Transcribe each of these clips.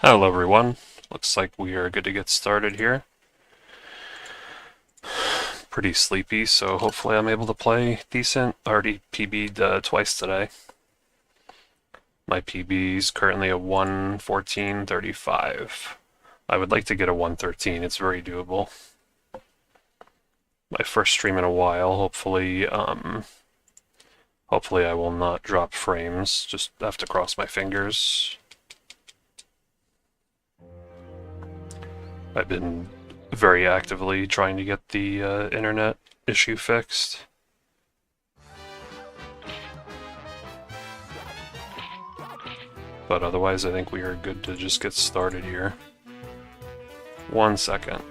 Hello everyone, looks like we are good to get started here. Pretty sleepy, so hopefully I'm able to play decent. Already PB'd twice today. My PB's currently a 1:14:35. I would like to get a 1:13, it's very doable. My first stream in a while, hopefully I will not drop frames, just have to cross my fingers. I've been very actively trying to get the internet issue fixed. But otherwise, I think we are good to just get started here. 1 second.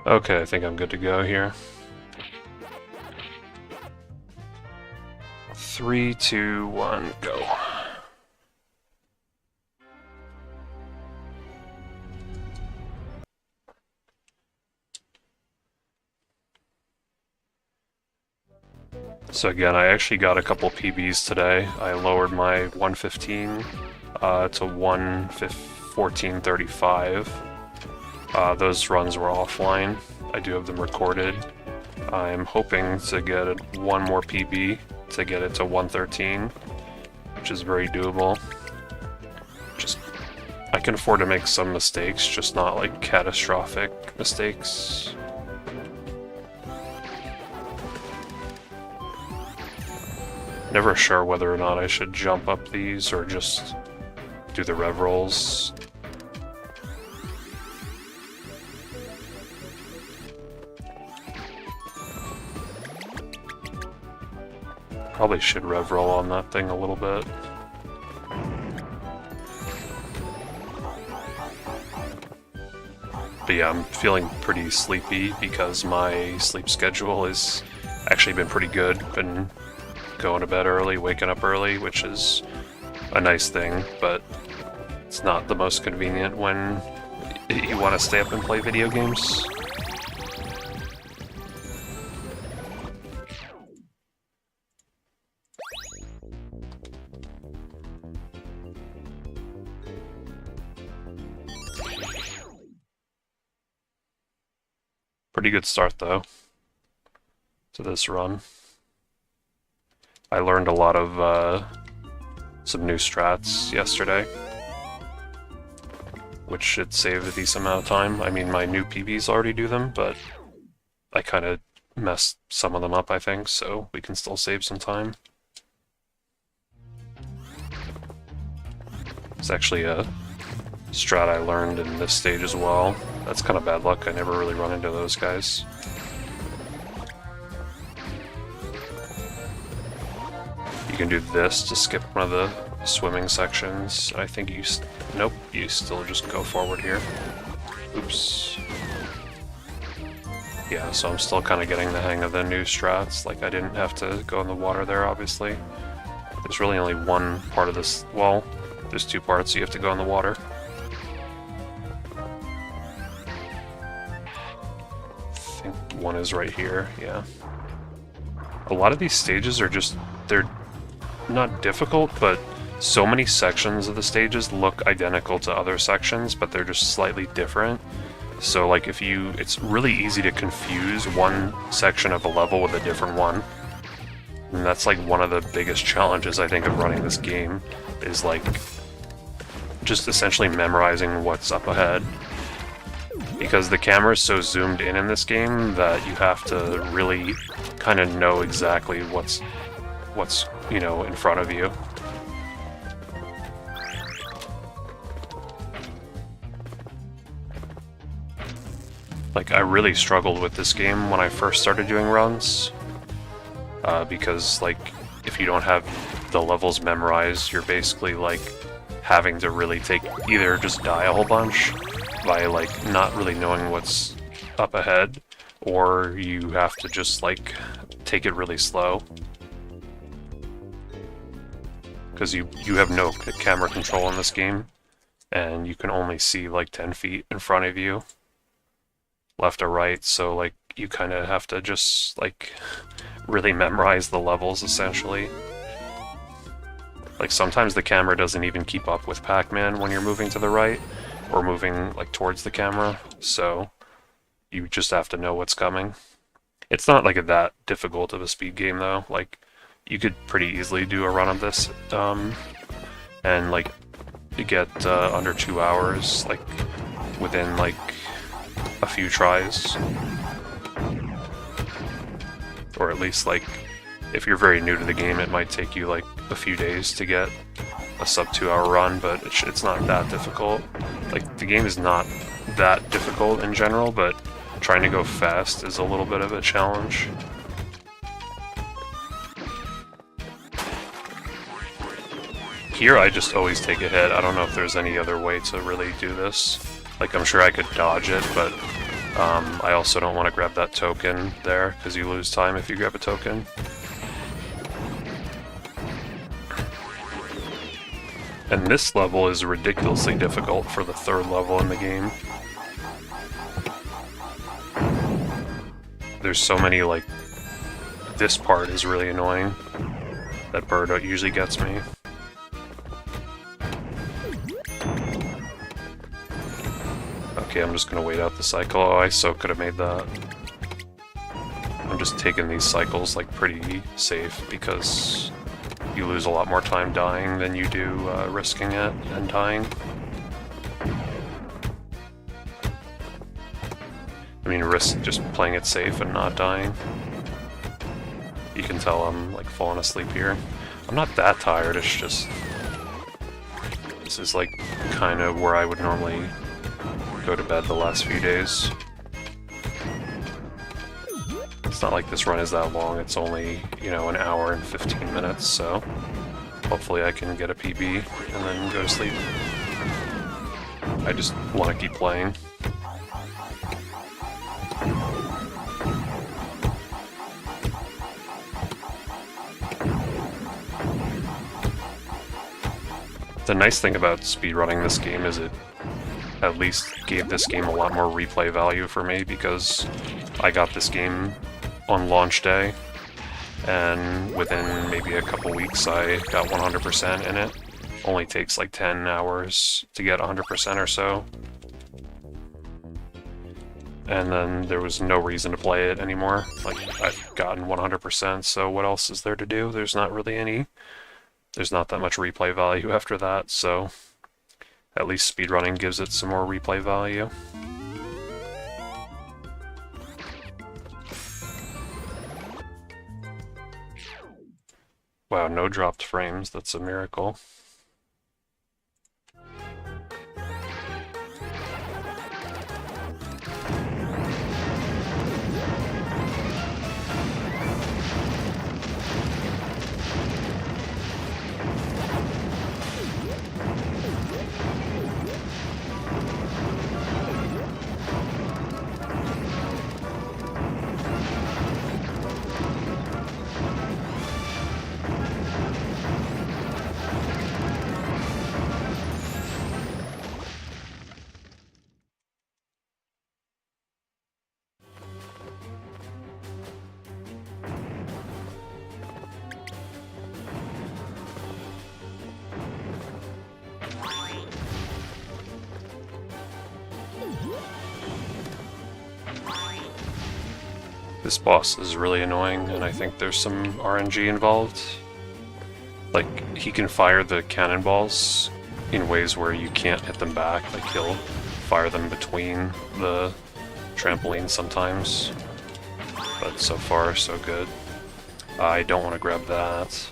Okay, I think I'm good to go here. 3, 2, 1, go. So again, I actually got a couple PBs today. I lowered my 115 to 1:14:35. Those runs were offline. I do have them recorded. I'm hoping to get one more PB to get it to 1:13, which is very doable. I can afford to make some mistakes, just not like catastrophic mistakes. Never sure whether or not I should jump up these or just do the rev rolls. Probably should rev roll on that thing a little bit. But yeah, I'm feeling pretty sleepy because my sleep schedule has actually been pretty good. Been going to bed early, waking up early, which is a nice thing, but it's not the most convenient when you want to stay up and play video games. Pretty good start though to this run. I learned a lot of some new strats yesterday, which should save a decent amount of time. I mean, my new PBs already do them, but I kind of messed some of them up, I think, so we can still save some time. It's actually a strat I learned in this stage as well. That's kind of bad luck, I never really run into those guys. You can do this to skip one of the swimming sections. I think you... nope, you still just go forward here. Oops. Yeah, so I'm still kind of getting the hang of the new strats. Like, I didn't have to go in the water there, obviously. There's really only one part of this... well, there's two parts, so you have to go in the water. I think one is right here, yeah. A lot of these stages are just... they're not difficult, but so many sections of the stages look identical to other sections, but they're just slightly different. So like if you... it's really easy to confuse one section of a level with a different one. And that's like one of the biggest challenges I think of running this game, is like just essentially memorizing what's up ahead. Because the camera is so zoomed in this game that you have to really kind of know exactly what's you know, in front of you. Like, I really struggled with this game when I first started doing runs, because, like, if you don't have the levels memorized, you're basically, like, having to really either just die a whole bunch, by like not really knowing what's up ahead, or you have to just like take it really slow. Because you have no camera control in this game, and you can only see like 10 feet in front of you, left or right, so like you kind of have to just like really memorize the levels essentially. Like sometimes the camera doesn't even keep up with Pac-Man when you're moving to the right or moving like towards the camera, so you just have to know what's coming. It's not like that difficult of a speed game though. Like you could pretty easily do a run of this and like get under 2 hours like within like a few tries. Or at least like if you're very new to the game, it might take you like a few days to get a sub 2 hour run, but it's not that difficult. Like the game is not that difficult in general, but trying to go fast is a little bit of a challenge. Here I just always take a hit. I don't know if there's any other way to really do this. Like I'm sure I could dodge it, but I also don't want to grab that token there, because you lose time if you grab a token. And this level is ridiculously difficult for the third level in the game. There's so many, like, this part is really annoying. That bird usually gets me. Okay, I'm just gonna wait out the cycle. Oh, I so could have made that. I'm just taking these cycles, like, pretty safe, because you lose a lot more time dying than you do risking it and dying. I mean, risk just playing it safe and not dying. You can tell I'm like falling asleep here. I'm not that tired, it's just... This is like kind of where I would normally go to bed the last few days. It's not like this run is that long, it's only, you know, an hour and 15 minutes, so hopefully I can get a PB and then go to sleep. I just want to keep playing. The nice thing about speedrunning this game is it at least gave this game a lot more replay value for me, because I got this game on launch day, and within maybe a couple weeks I got 100% in it. Only takes like 10 hours to get 100% or so. And then there was no reason to play it anymore. Like, I've gotten 100%, so what else is there to do? There's not really any... There's not that much replay value after that, so at least speedrunning gives it some more replay value. Wow, no dropped frames, that's a miracle. This boss is really annoying, and I think there's some RNG involved. Like, he can fire the cannonballs in ways where you can't hit them back. Like, he'll fire them between the trampoline sometimes. But so far, so good. I don't want to grab that.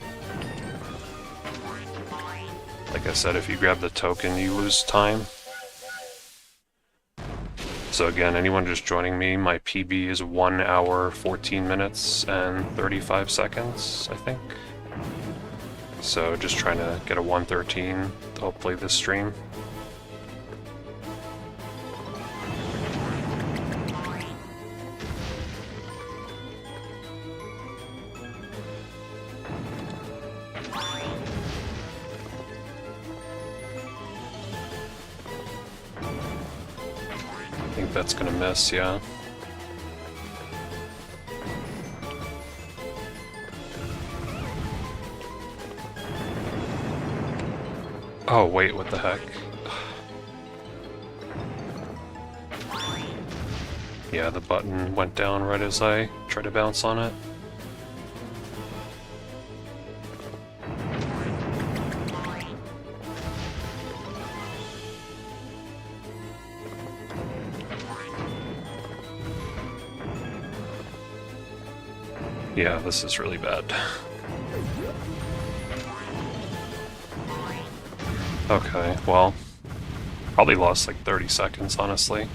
Like I said, if you grab the token, you lose time. So again, anyone just joining me, my PB is 1 hour, 14 minutes, and 35 seconds, I think. So just trying to get a 1:13, hopefully this stream. think that's gonna miss, yeah. Oh, wait, what the heck? Yeah, the button went down right as I tried to bounce on it. Yeah, this is really bad. Okay, well, probably lost like 30 seconds, honestly.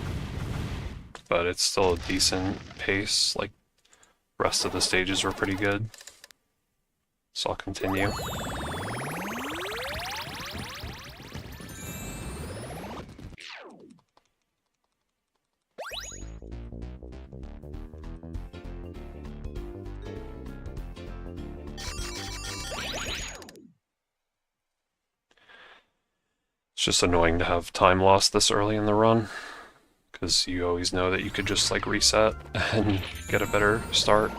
But it's still a decent pace, like, the rest of the stages were pretty good. So I'll continue. It's just annoying to have time lost this early in the run, because you always know that you could just like reset and get a better start.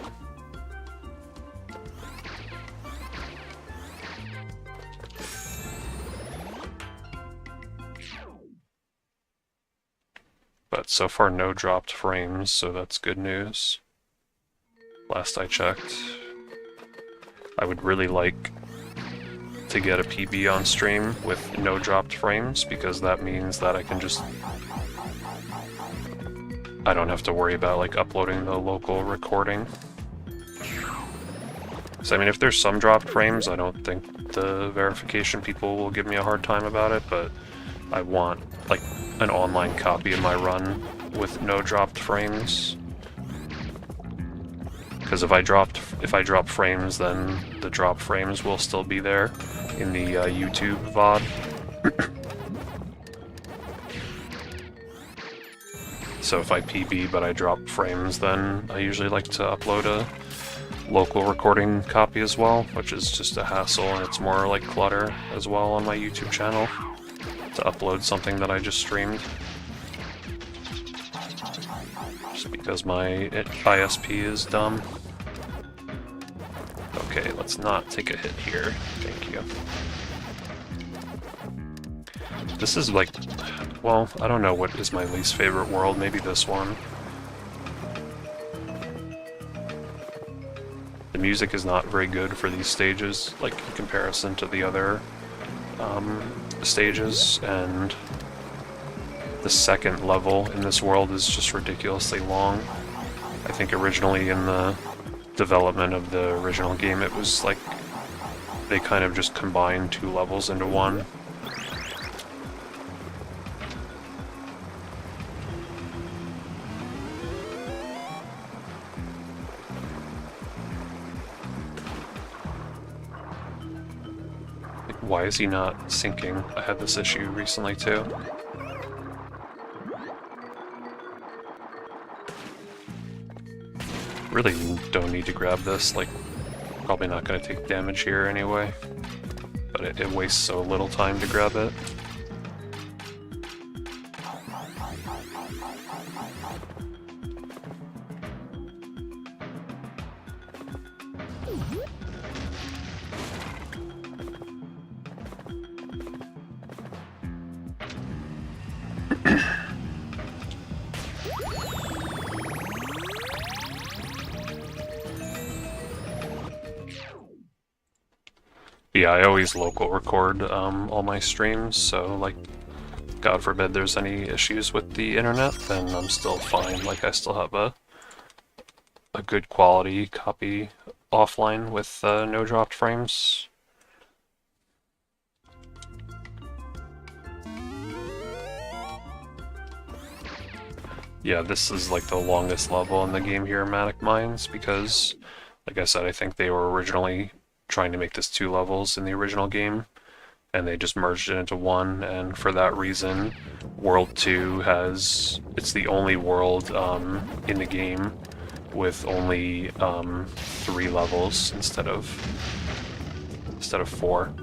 But so far no dropped frames, so that's good news. Last I checked. I would really like to get a PB on stream with no dropped frames, because that means that I can just... I don't have to worry about like uploading the local recording. So I mean, if there's some dropped frames, I don't think the verification people will give me a hard time about it, but I want like an online copy of my run with no dropped frames. Because if I drop frames, then the drop frames will still be there in the YouTube VOD. So if I PB but I drop frames, then I usually like to upload a local recording copy as well, which is just a hassle, and it's more like clutter as well on my YouTube channel to upload something that I just streamed. Just because my ISP is dumb. Okay, let's not take a hit here. Thank you. This is like, well, I don't know what is my least favorite world. Maybe this one. The music is not very good for these stages, like in comparison to the other stages, and the second level in this world is just ridiculously long. I think originally in the development of the original game, it was like they kind of just combined two levels into one. Like, why is he not syncing? I had this issue recently too. Really don't need to grab this, like, probably not going to take damage here anyway, but it wastes so little time to grab it. Yeah, I always local record all my streams, so like, God forbid there's any issues with the internet, then I'm still fine. Like, I still have a good quality copy offline with no dropped frames. Yeah, this is like the longest level in the game here, Manic Mines, because, like I said, I think they were originally trying to make this 2 levels in the original game, and they just merged it into one, and for that reason, World 2 it's the only world in the game with only 3 levels instead of 4.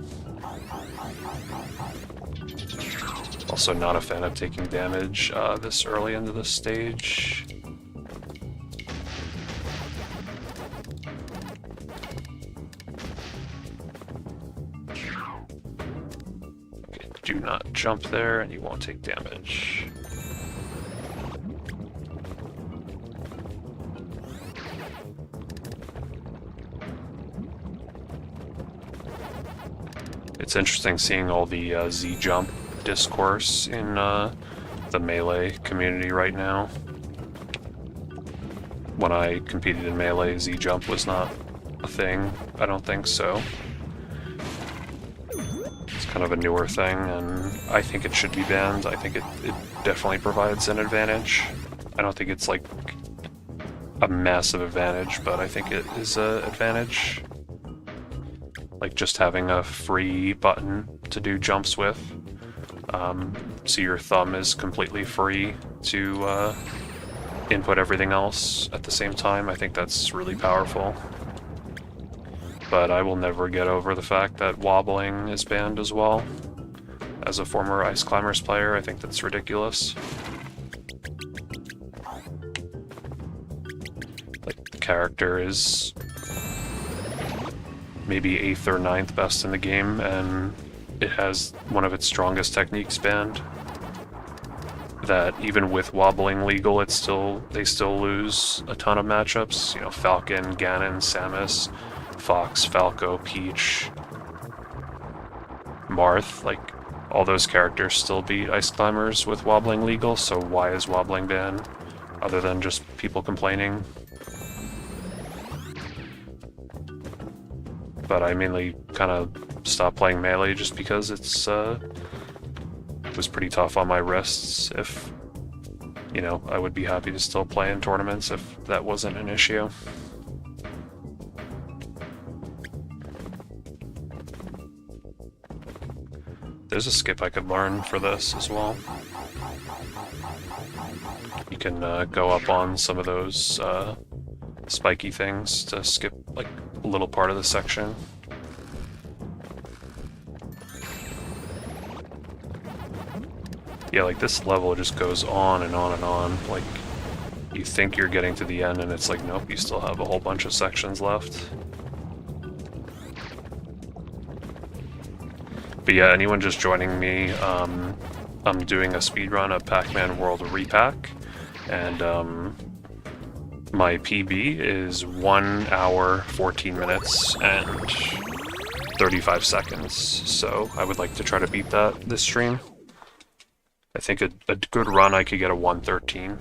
Also not a fan of taking damage this early into the stage. Okay, do not jump there and you won't take damage. It's interesting seeing all the Z-jump discourse in the Melee community right now. When I competed in Melee, Z-jump was not a thing, I don't think so. It's kind of a newer thing, and I think it should be banned. I think it definitely provides an advantage. I don't think it's like a massive advantage, but I think it is an advantage. Like just having a free button to do jumps with. So your thumb is completely free to input everything else at the same time. I think that's really powerful. But I will never get over the fact that wobbling is banned as well. As a former Ice Climbers player, I think that's ridiculous. Like, the character is maybe 8th or 9th best in the game, and it has one of its strongest techniques banned. That even with wobbling legal, they still lose a ton of matchups. You know, Falcon, Ganon, Samus, Fox, Falco, Peach, Marth, like all those characters still beat Ice Climbers with wobbling legal, so why is wobbling banned? Other than just people complaining. But I mainly kind of stopped playing Melee just because it was pretty tough on my wrists. If, you know, I would be happy to still play in tournaments if that wasn't an issue. There's a skip I could learn for this as well. You can go up on some of those spiky things to skip like a little part of the section. Yeah, like this level just goes on and on and on. Like, you think you're getting to the end and it's like, nope, you still have a whole bunch of sections left. But yeah, anyone just joining me, I'm doing a speedrun of Pac-Man World Re-PAC, and my PB is 1 hour, 14 minutes, and 35 seconds, so I would like to try to beat that this stream. I think a good run I could get a 1:13,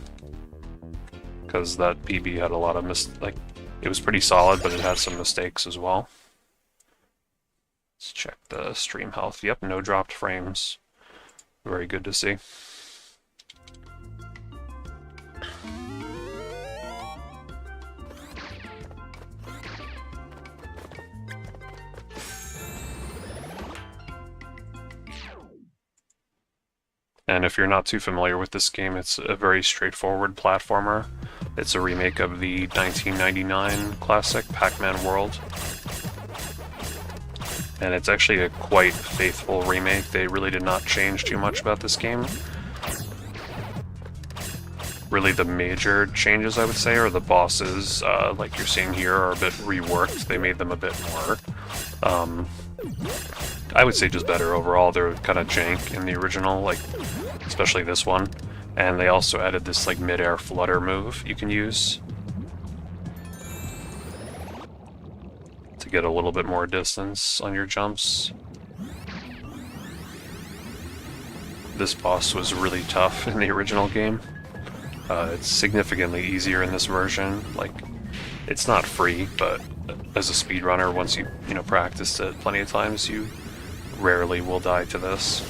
because that PB had a lot of it was pretty solid, but it had some mistakes as well. Let's check the stream health. Yep, no dropped frames. Very good to see. And if you're not too familiar with this game, it's a very straightforward platformer. It's a remake of the 1999 classic Pac-Man World. And it's actually a quite faithful remake. They really did not change too much about this game. Really the major changes, I would say, are the bosses, like you're seeing here, are a bit reworked. They made them a bit more, I would say just better overall. They're kind of jank in the original, like, especially this one. And they also added this, like, mid-air flutter move you can use to get a little bit more distance on your jumps. This boss was really tough in the original game. It's significantly easier in this version. Like, it's not free, but as a speedrunner, once you practiced it plenty of times, you rarely will die to this.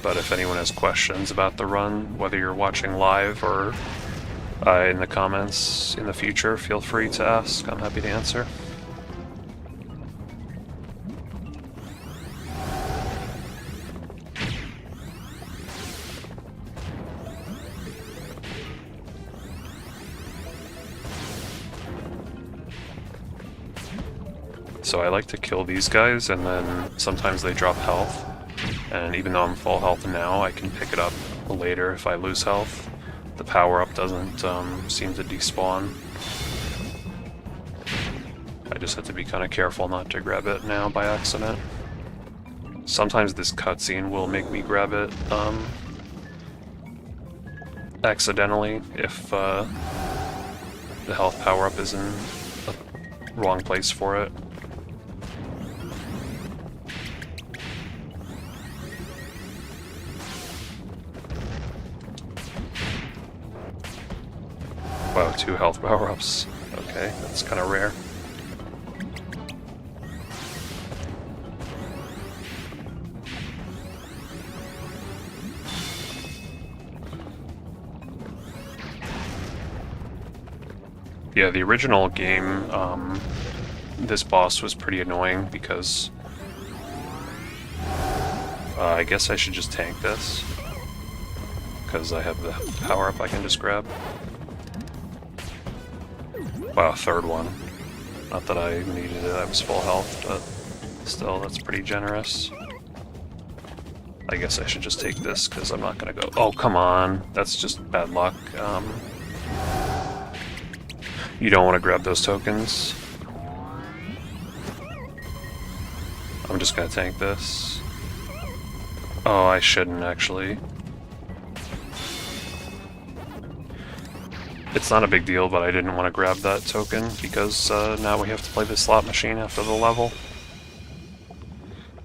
But if anyone has questions about the run, whether you're watching live or in the comments in the future, feel free to ask. I'm happy to answer. So I like to kill these guys, and then sometimes they drop health. And even though I'm full health now, I can pick it up later if I lose health. The power-up doesn't seem to despawn. I just have to be kind of careful not to grab it now by accident. Sometimes this cutscene will make me grab it accidentally if the health power-up is in the wrong place for it. Wow, 2 health power-ups. Okay, that's kind of rare. Yeah, the original game, this boss was pretty annoying because I guess I should just tank this because I have the power-up I can just grab. Wow, 3rd one. Not that I needed it, I was full health, but still, that's pretty generous. I guess I should just take this, because I'm not gonna go... Oh, come on! That's just bad luck. You don't want to grab those tokens. I'm just gonna tank this. Oh, I shouldn't, actually. It's not a big deal, but I didn't want to grab that token because now we have to play the slot machine after the level.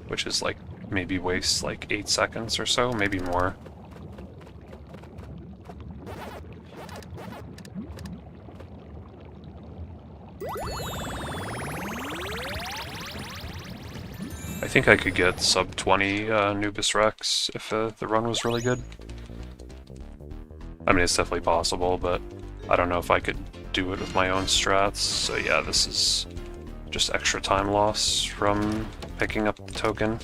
Which is like, maybe wastes like 8 seconds or so, maybe more. I think I could get sub 20 Anubis Rex if the run was really good. I mean, it's definitely possible, but I don't know if I could do it with my own strats. So yeah, this is just extra time loss from picking up the token.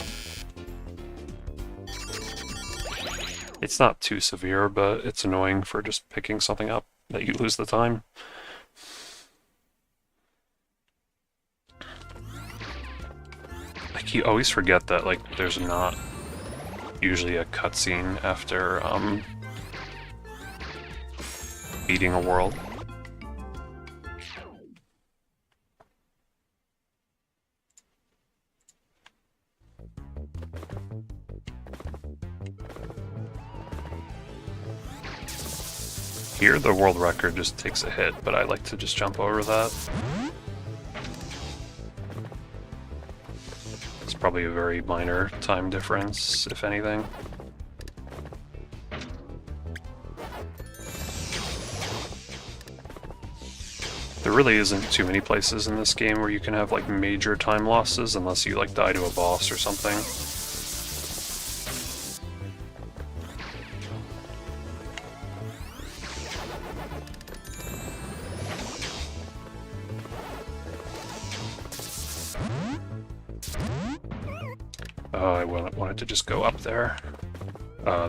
It's not too severe, but it's annoying for just picking something up that you lose the time. I always forget that, like, there's not usually a cutscene after beating a world. Here, the world record just takes a hit, but I like to just jump over that. It's probably a very minor time difference, if anything. There really isn't too many places in this game where you can have like major time losses unless you like die to a boss or something. Oh, I wanted to just go up there.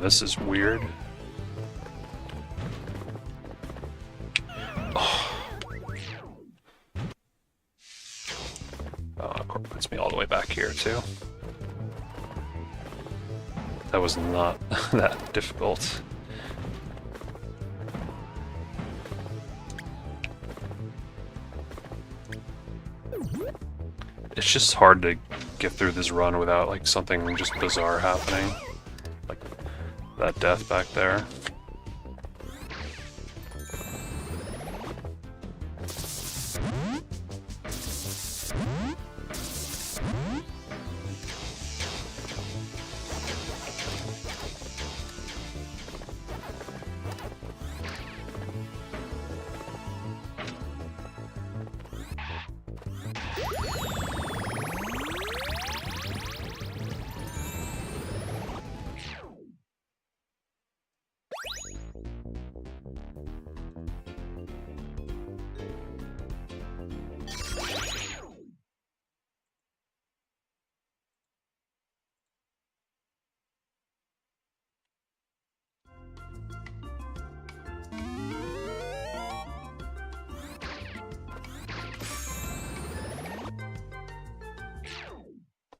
This is weird. Puts me all the way back here, too. That was not that difficult. It's just hard to get through this run without, like, something just bizarre happening. Like that death back there.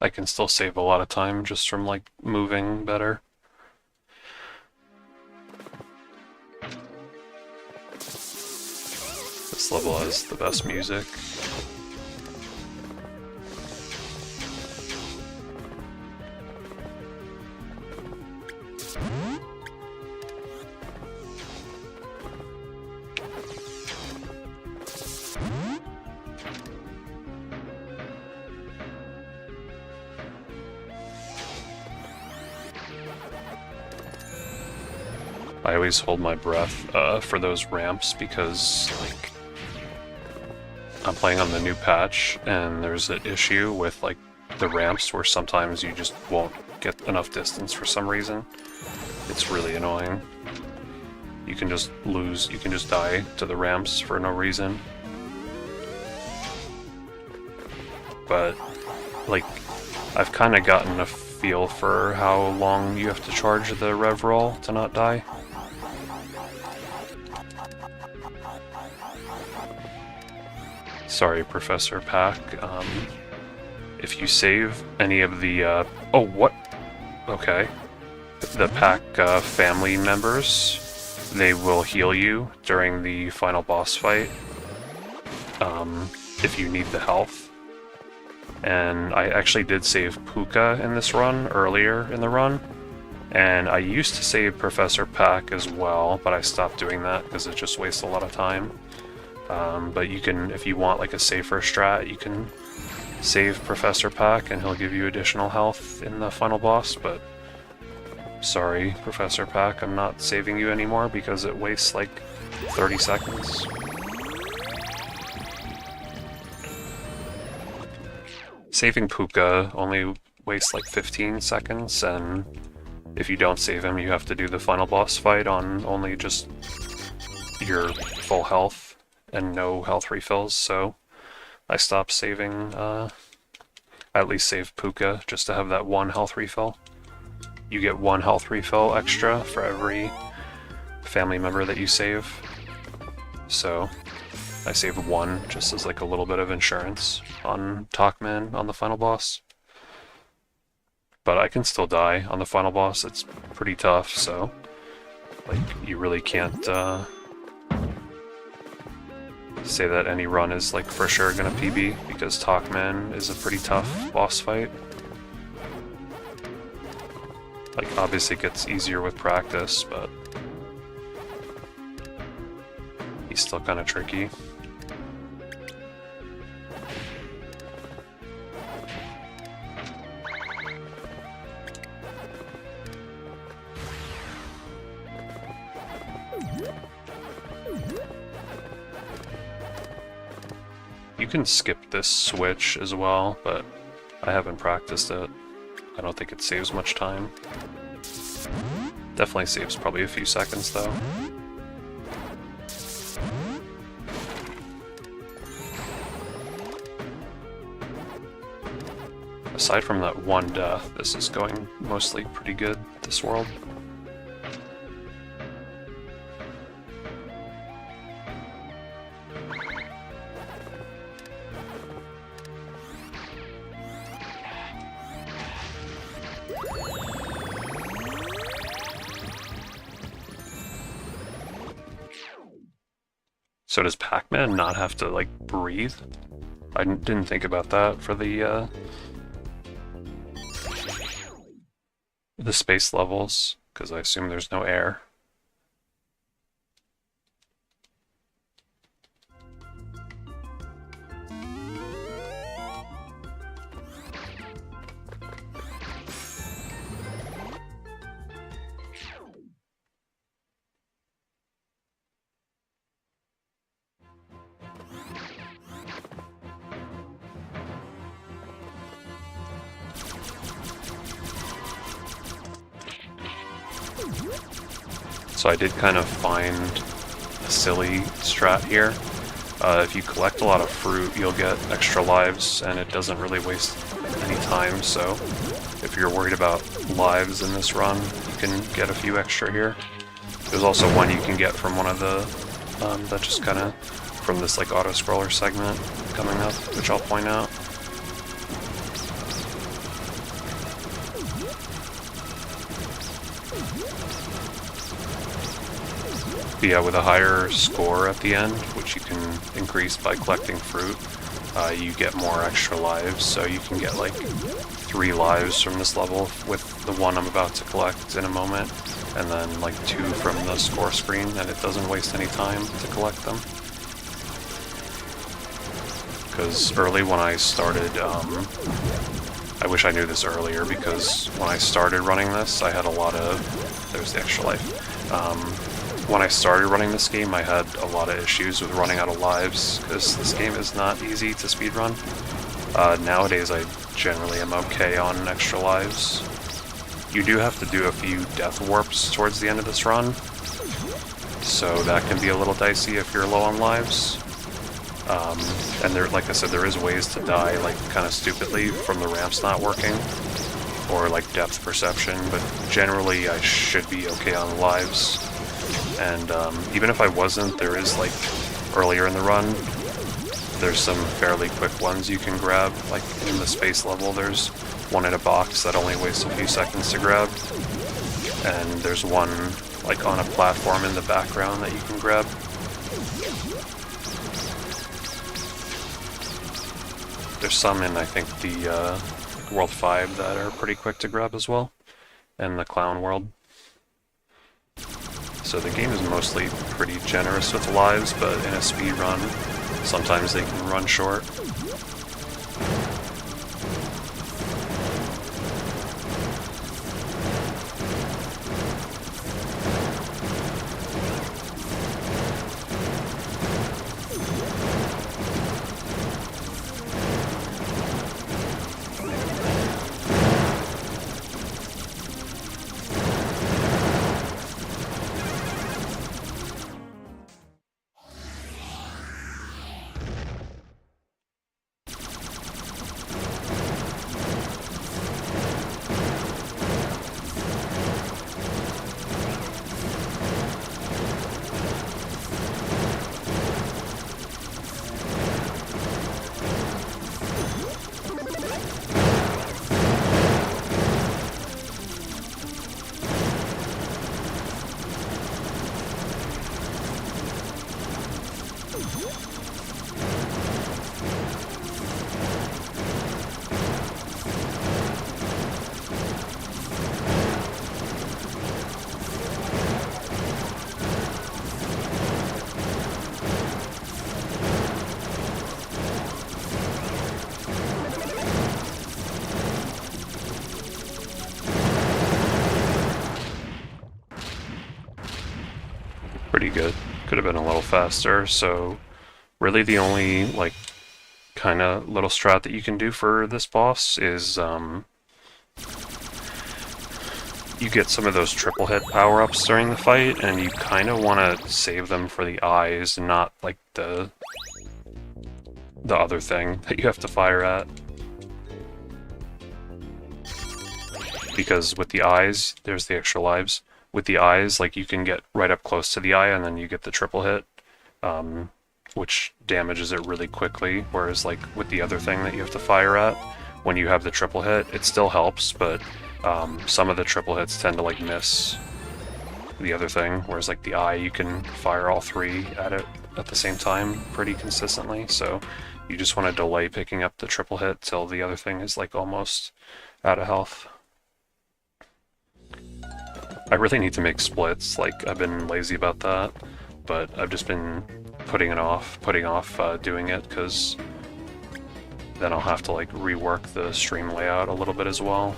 I can still save a lot of time just from like moving better. This level has the best music. I always hold my breath for those ramps because, like, I'm playing on the new patch and there's an issue with, like, the ramps where sometimes you just won't get enough distance for some reason. It's really annoying. You can just lose, you can just die to the ramps for no reason. But, like, I've kind of gotten a feel for how long you have to charge the rev roll to not die. Sorry, Professor Pac. If you save any of the, oh, what? Okay. The Pac family members, they will heal you during the final boss fight, if you need the health. And I actually did save Puka in this run, earlier in the run. And I used to save Professor Pac as well, but I stopped doing that because it just wastes a lot of time. But you can, if you want like a safer strat, you can save Professor Pac and he'll give you additional health in the final boss, but sorry, Professor Pac, I'm not saving you anymore because it wastes like 30 seconds. Saving Puka only wastes like 15 seconds, and if you don't save him, you have to do the final boss fight on only just your full health and no health refills, so I stopped saving, I at least saved Puka just to have that one health refill. You get one health refill extra for every family member that you save, so I saved one just as like a little bit of insurance on Pac-Man on the final boss. But I can still die on the final boss, it's pretty tough, so like you really can't say that any run is like for sure gonna PB, because Pac-Man is a pretty tough boss fight. Like obviously it gets easier with practice, but he's still kind of tricky. You can skip this switch as well, but I haven't practiced it. I don't think it saves much time. Definitely saves probably a few seconds though. Aside from that one death, this is going mostly pretty good, this world. So does Pac-Man not have to, like, breathe? I didn't think about that for the space levels, because I assume there's no air. So I did kind of find a silly strat here. If you collect a lot of fruit, you'll get extra lives, and it doesn't really waste any time, so if you're worried about lives in this run, you can get a few extra here. There's also one you can get from one of the, that just kind of, from this like auto-scroller segment coming up, which I'll point out. But yeah, with a higher score at the end, which you can increase by collecting fruit, you get more extra lives, so you can get like 3 lives from this level with the one I'm about to collect in a moment, and then like 2 from the score screen, and it doesn't waste any time to collect them. Because early when I started, I wish I knew this earlier, because when I started running this, I had a lot of... there's the extra life. When I started running this game, I had a lot of issues with running out of lives, because this game is not easy to speedrun. Nowadays, I generally am okay on extra lives. You do have to do a few death warps towards the end of this run, so that can be a little dicey if you're low on lives. And there, like I said, there is ways to die, like, kind of stupidly from the ramps not working, or like depth perception, but generally I should be okay on lives. And even if I wasn't, there is, like, earlier in the run, there's some fairly quick ones you can grab. Like, in the space level, there's one in a box that only wastes a few seconds to grab. And there's one, like, on a platform in the background that you can grab. There's some in, I think, the World 5 that are pretty quick to grab as well, and the Clown World. So the game is mostly pretty generous with lives, but in a speed run, sometimes they can run short. Pretty good. Could have been a little faster, so really the only, like, kind of little strat that you can do for this boss is, you get some of those triple hit power-ups during the fight, and you kind of want to save them for the eyes, not, like, the other thing that you have to fire at. Because with the eyes, there's the extra lives. With the eyes, like, you can get right up close to the eye and then you get the triple hit, which damages it really quickly, whereas, like, with the other thing that you have to fire at, when you have the triple hit, it still helps, but some of the triple hits tend to, like, miss the other thing, whereas, like, the eye, you can fire all 3 at it at the same time pretty consistently, so you just want to delay picking up the triple hit till the other thing is, like, almost out of health. I really need to make splits, like, I've been lazy about that, but I've just been putting off doing it, because then I'll have to, like, rework the stream layout a little bit as well.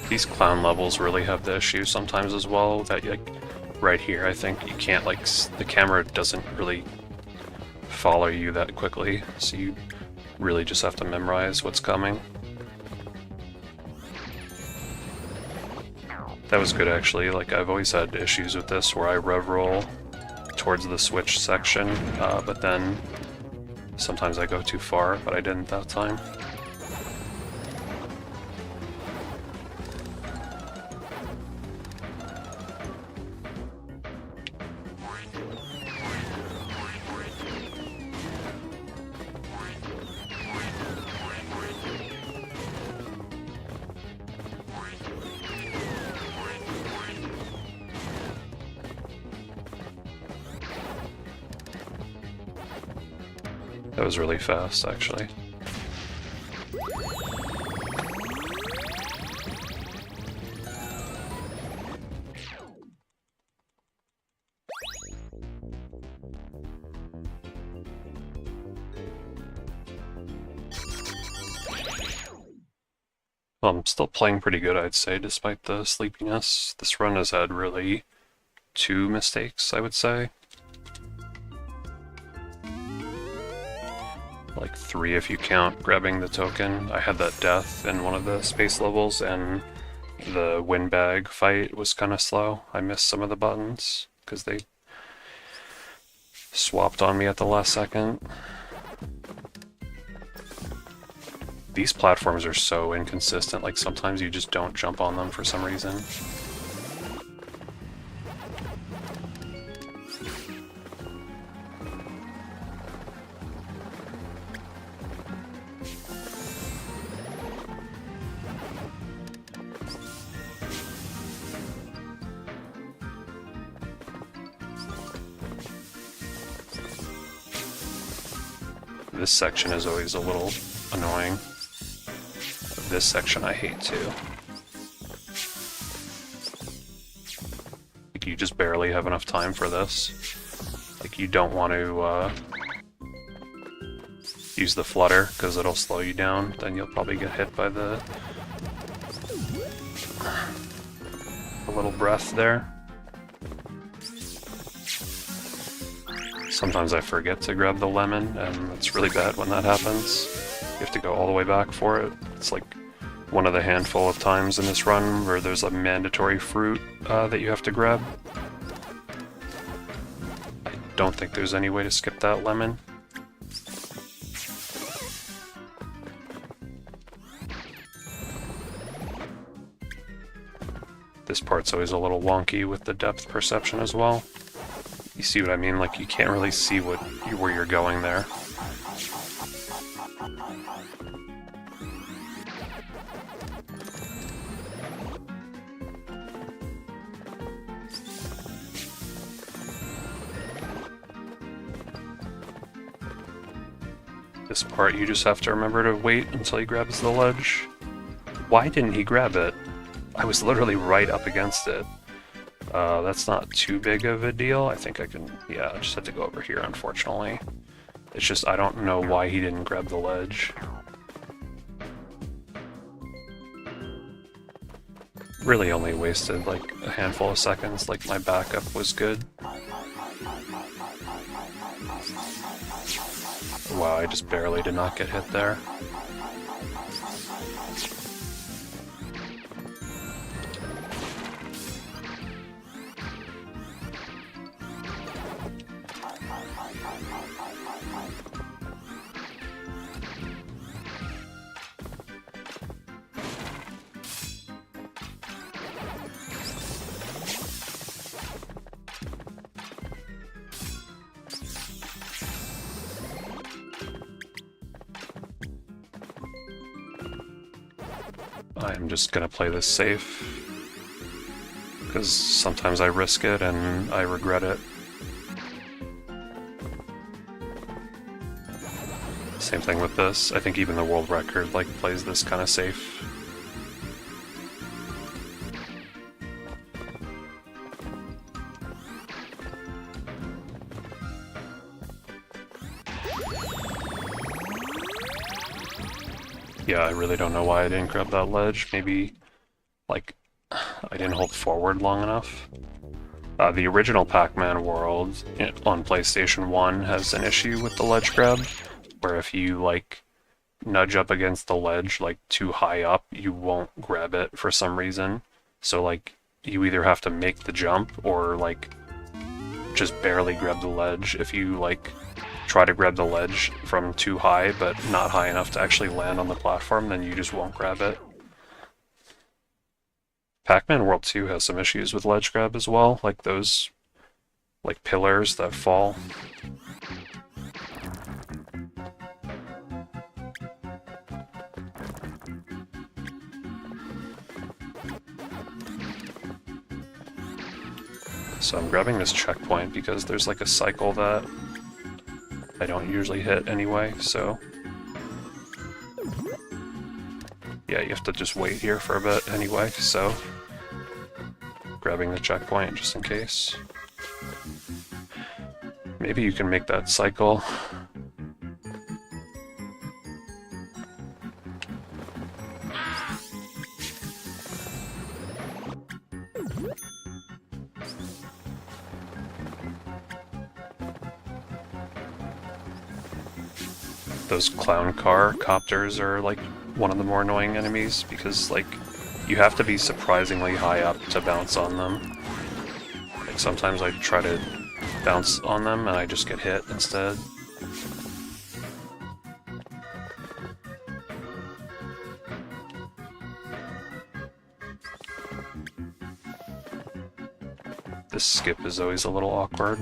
These clown levels really have the issue sometimes as well, that, like, right here, I think you can't, like, the camera doesn't really follow you that quickly, so you really just have to memorize what's coming. That was good actually. Like, I've always had issues with this where I rev roll towards the switch section, but then sometimes I go too far, but I didn't that time. That was really fast, actually. Well, I'm still playing pretty good, I'd say, despite the sleepiness. This run has had really 2 mistakes, I would say. Like 3 if you count grabbing the token. I had that death in one of the space levels, and the windbag fight was kind of slow. I missed some of the buttons because they swapped on me at the last second. These platforms are so inconsistent, like sometimes you just don't jump on them for some reason. This section is always a little annoying. This section I hate too. Like, you just barely have enough time for this. Like, you don't want to use the flutter because it'll slow you down. Then you'll probably get hit by the little breath there. Sometimes I forget to grab the lemon, and it's really bad when that happens. You have to go all the way back for it. It's like one of the handful of times in this run where there's a mandatory fruit that you have to grab. I don't think there's any way to skip that lemon. This part's always a little wonky with the depth perception as well. You see what I mean? Like, you can't really see where you're going there. This part, you just have to remember to wait until he grabs the ledge. Why didn't he grab it? I was literally right up against it. That's not too big of a deal. I think I can, yeah, I just have to go over here, unfortunately. It's just, I don't know why he didn't grab the ledge. Really only wasted like a handful of seconds, like my backup was good. Wow, I just barely did not get hit there. I'm just gonna play this safe, because sometimes I risk it and I regret it. Same thing with this. I think even the world record like plays this kind of safe. Yeah, I really don't know why I didn't grab that ledge. Maybe, like, I didn't hold forward long enough. The original Pac-Man World on PlayStation 1 has an issue with the ledge grab, where if you, like, nudge up against the ledge, like, too high up, you won't grab it for some reason. So, like, you either have to make the jump or, like, just barely grab the ledge. If you, like, try to grab the ledge from too high, but not high enough to actually land on the platform, then you just won't grab it. Pac-Man World 2 has some issues with ledge grab as well, like those, like, pillars that fall. So I'm grabbing this checkpoint because there's like a cycle that I don't usually hit anyway, so yeah, you have to just wait here for a bit anyway, so grabbing the checkpoint just in case. Maybe you can make that cycle. Those clown car copters are like one of the more annoying enemies because like you have to be surprisingly high up to bounce on them. Like sometimes I try to bounce on them and I just get hit instead. This skip is always a little awkward.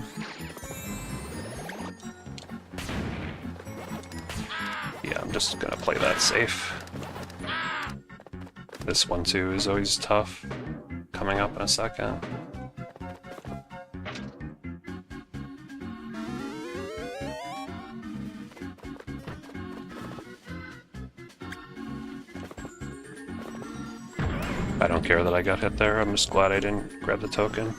Yeah, I'm just gonna play that safe. This one too is always tough, coming up in a second. I don't care that I got hit there, I'm just glad I didn't grab the token.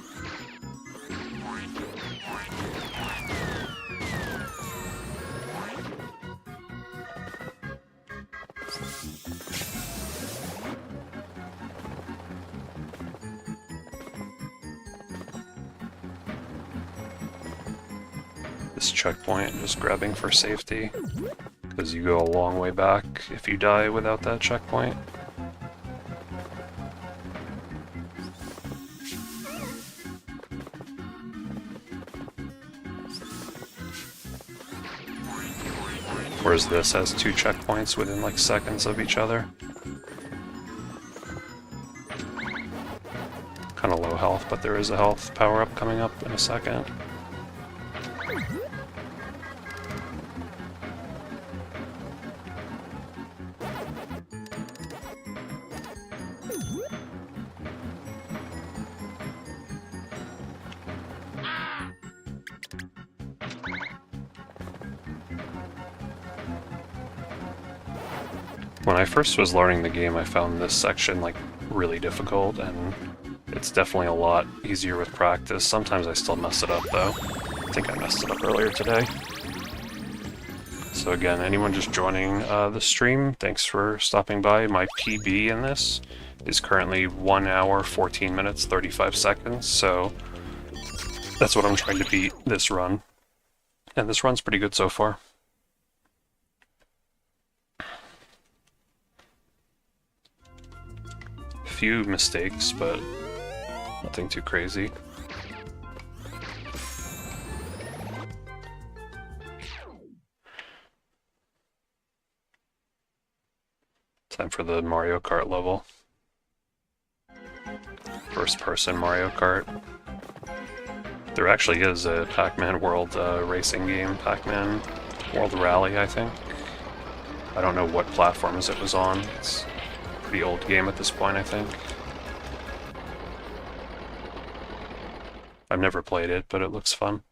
This checkpoint, just grabbing for safety, because you go a long way back if you die without that checkpoint. Whereas this has two checkpoints within like seconds of each other. Kind of low health, but there is a health power-up coming up in a second. When I first was learning the game, I found this section like really difficult, and it's definitely a lot easier with practice. Sometimes I still mess it up though. I think I messed it up earlier today. So again, anyone just joining the stream, thanks for stopping by. My PB in this is currently 1 hour, 14 minutes, 35 seconds, so that's what I'm trying to beat this run. And this run's pretty good so far. Few mistakes, but nothing too crazy. Time for the Mario Kart level. First-person Mario Kart. There actually is a Pac-Man World racing game, Pac-Man World Rally, I think. I don't know what platforms it was on. It's pretty old game at this point, I think. I've never played it, but it looks fun.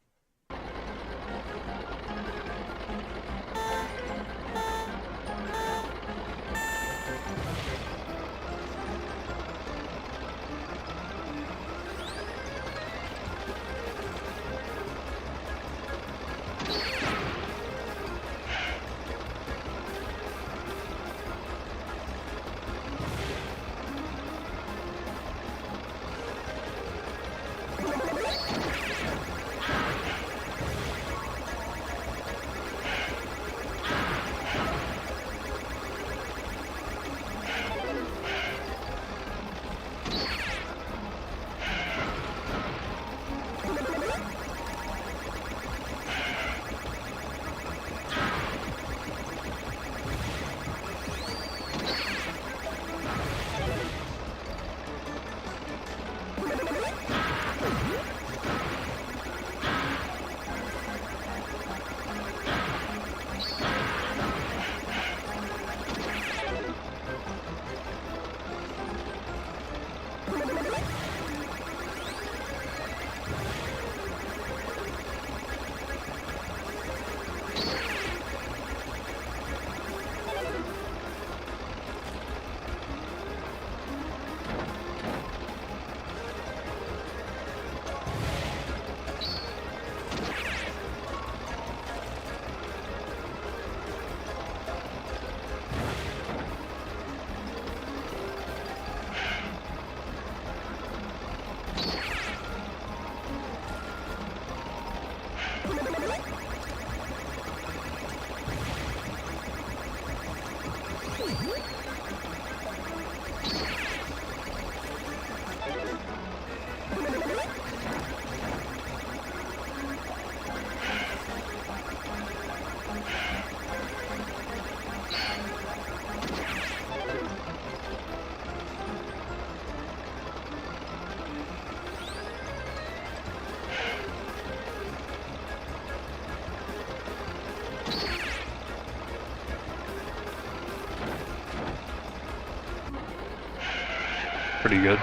Pretty good.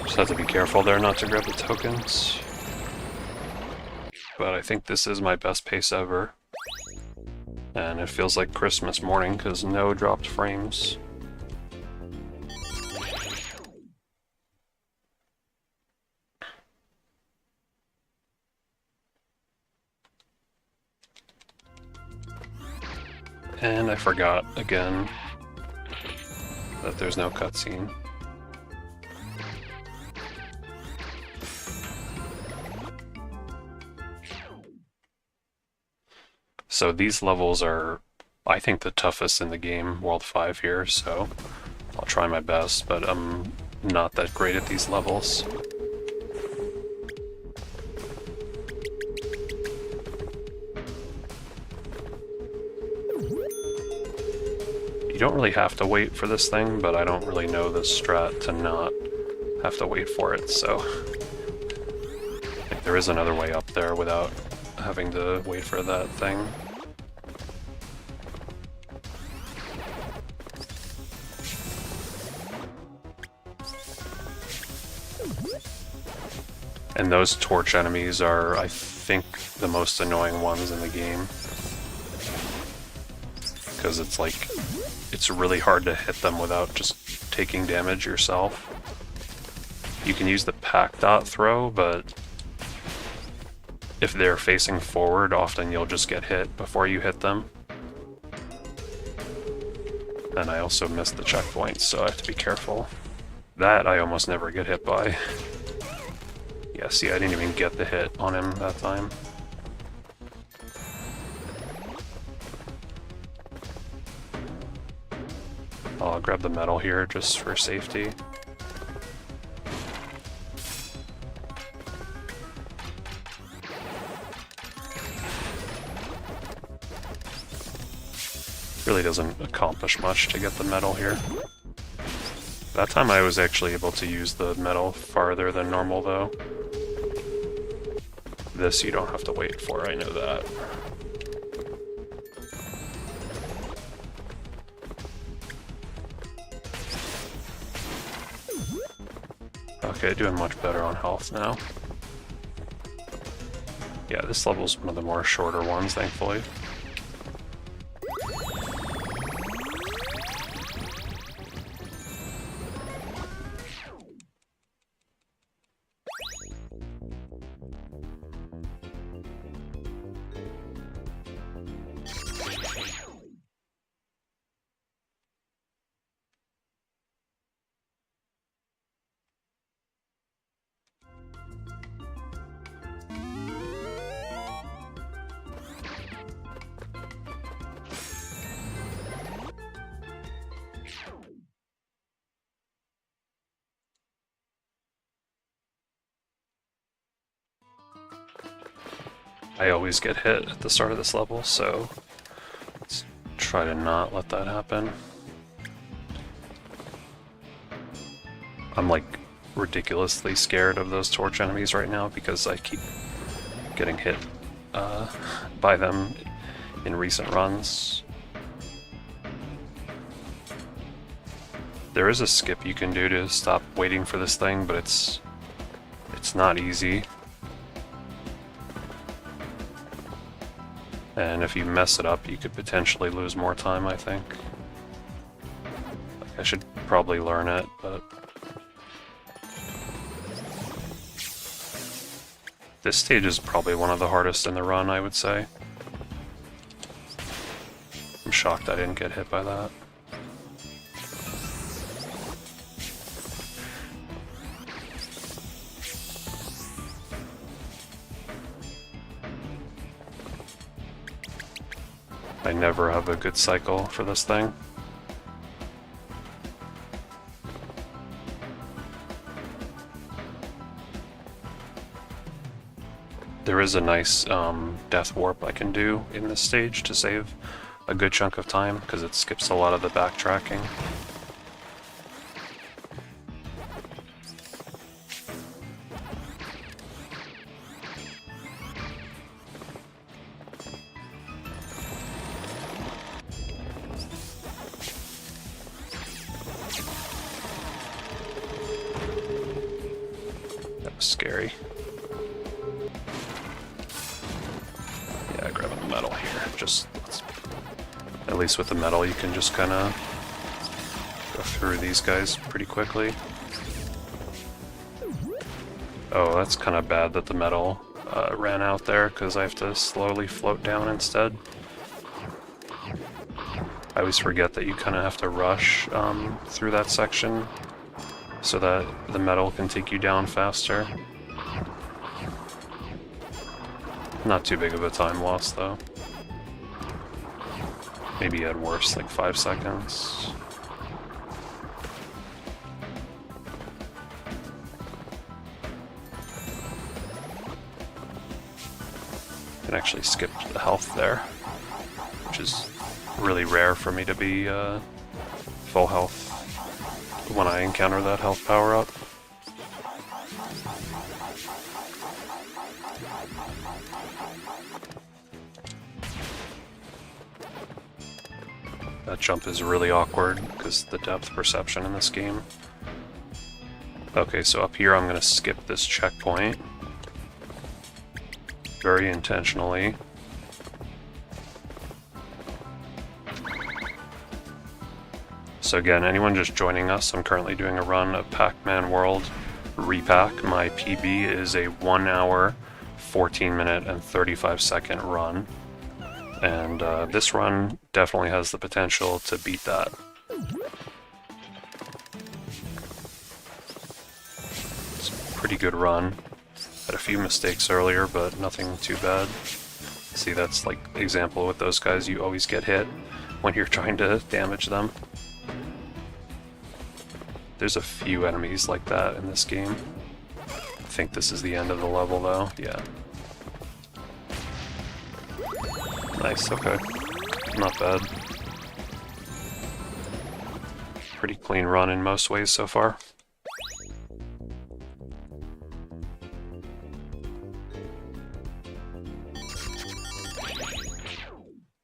Just have to be careful there not to grab the tokens. But I think this is my best pace ever. And it feels like Christmas morning because no dropped frames. And I forgot again that there's no cutscene. So these levels are, I think, the toughest in the game, World 5 here, so I'll try my best, but I'm not that great at these levels. You don't really have to wait for this thing, but I don't really know the strat to not have to wait for it, so I think there is another way up there without having to wait for that thing. And those torch enemies are, I think, the most annoying ones in the game. Because it's like, it's really hard to hit them without just taking damage yourself. You can use the Pac dot throw, but if they're facing forward, often you'll just get hit before you hit them. And I also missed the checkpoints, so I have to be careful. That I almost never get hit by. Yeah, see, I didn't even get the hit on him that time. I'll grab the medal here just for safety. Really doesn't accomplish much to get the medal here. That time I was actually able to use the medal farther than normal though. This you don't have to wait for, I know that. Okay, doing much better on health now. Yeah, this level's one of the more shorter ones, thankfully. I always get hit at the start of this level, so let's try to not let that happen. I'm like ridiculously scared of those torch enemies right now because I keep getting hit by them in recent runs. There is a skip you can do to stop waiting for this thing, but it's not easy. And if you mess it up, you could potentially lose more time, I think. I should probably learn it, but... This stage is probably one of the hardest in the run, I would say. I'm shocked I didn't get hit by that. I never have a good cycle for this thing. There is a nice death warp I can do in this stage to save a good chunk of time, because it skips a lot of the backtracking. That was scary. Yeah, grabbing the metal here. At least with the metal you can just kind of go through these guys pretty quickly. Oh, that's kind of bad that the metal ran out there, because I have to slowly float down instead. I always forget that you kind of have to rush through that section so that the metal can take you down faster. Not too big of a time loss, though. Maybe at worst, like 5 seconds. Can actually skip the health there, which is really rare for me to be full health when I encounter that health power-up. That jump is really awkward because the depth perception in this game. Okay, so up here I'm going to skip this checkpoint. Very intentionally. So again, anyone just joining us, I'm currently doing a run of Pac-Man World Re-PAC. My PB is a 1 hour, 14 minute, and 35 second run. And this run definitely has the potential to beat that. It's a pretty good run. Had a few mistakes earlier, but nothing too bad. See, that's like example with those guys, you always get hit when you're trying to damage them. There's a few enemies like that in this game. I think this is the end of the level though, yeah. Nice, okay. Not bad. Pretty clean run in most ways so far.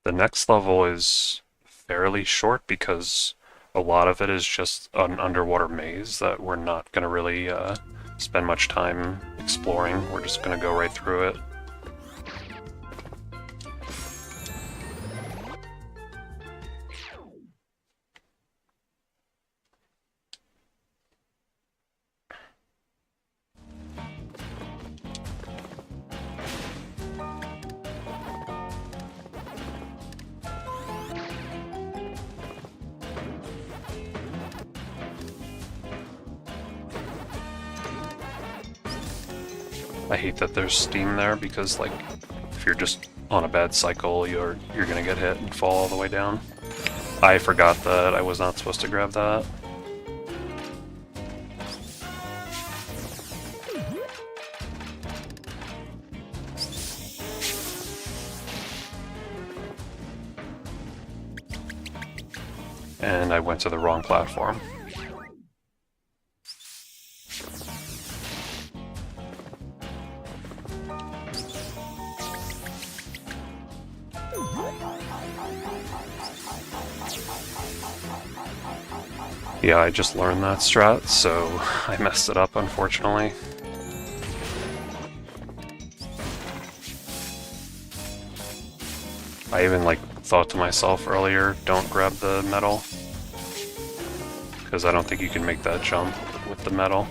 The next level is fairly short because a lot of it is just an underwater maze that we're not going to really spend much time exploring. We're just going to go right through it. I hate that there's steam there because, like, if you're just on a bad cycle, you're gonna get hit and fall all the way down. I forgot that I was not supposed to grab that. And I went to the wrong platform. Yeah, I just learned that strat, so I messed it up, unfortunately. I even, like, thought to myself earlier, don't grab the metal. Because I don't think you can make that jump with the metal.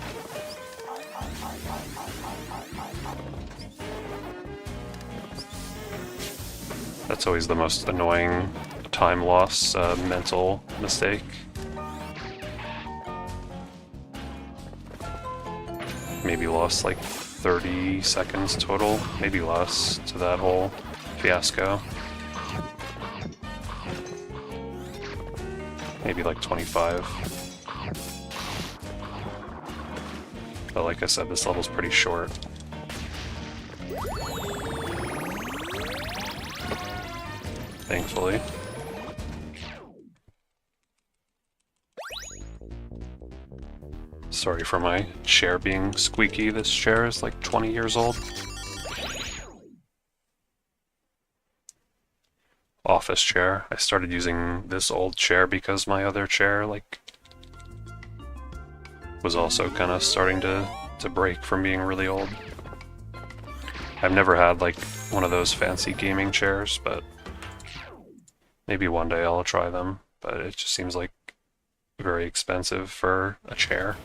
That's always the most annoying time loss, mental mistake. Maybe lost like 30 seconds total, maybe less, to that whole fiasco. Maybe like 25. But like I said, this level's pretty short. Thankfully. Sorry for my chair being squeaky. This chair is like 20 years old. Office chair. I started using this old chair because my other chair, like, was also kind of starting to break from being really old. I've never had, like, one of those fancy gaming chairs, but maybe one day I'll try them. But it just seems like very expensive for a chair.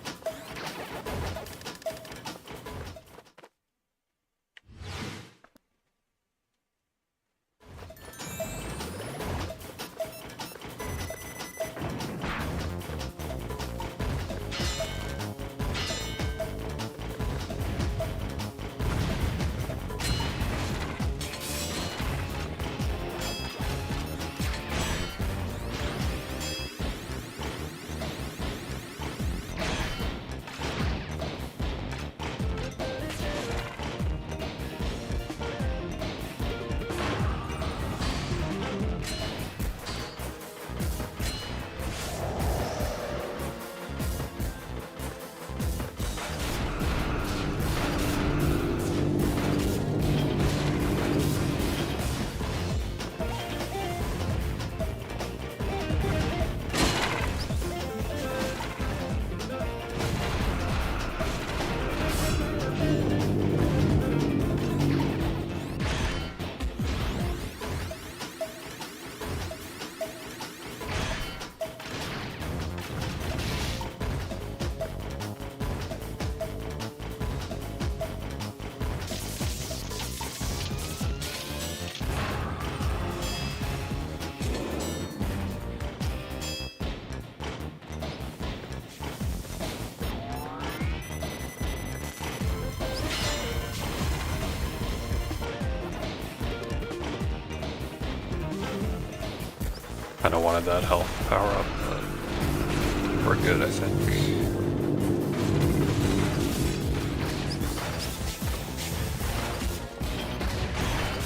Kind of wanted that health power up, but we're good, I think.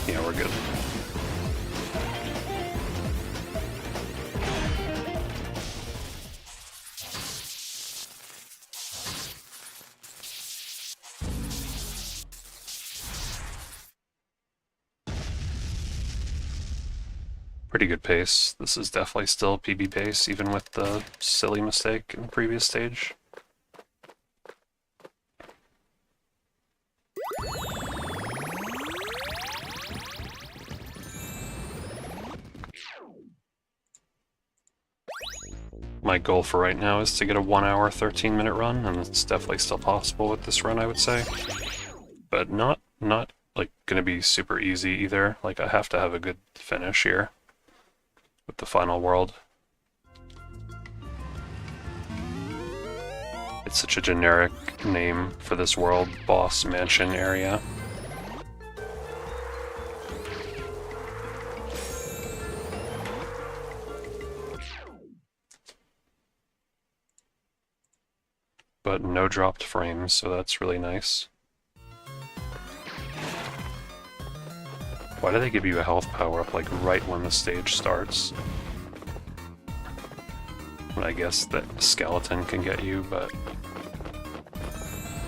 Yeah, we're good. Pretty good pace. This is definitely still PB pace, even with the silly mistake in the previous stage. My goal for right now is to get a 1 hour, 13-minute run, and it's definitely still possible with this run, I would say. But not like gonna be super easy either. Like, I have to have a good finish here with the final world. It's such a generic name for this world, Boss Mansion area. But no dropped frames, so that's really nice. Why do they give you a health power-up, like, right when the stage starts? And I guess that skeleton can get you, but...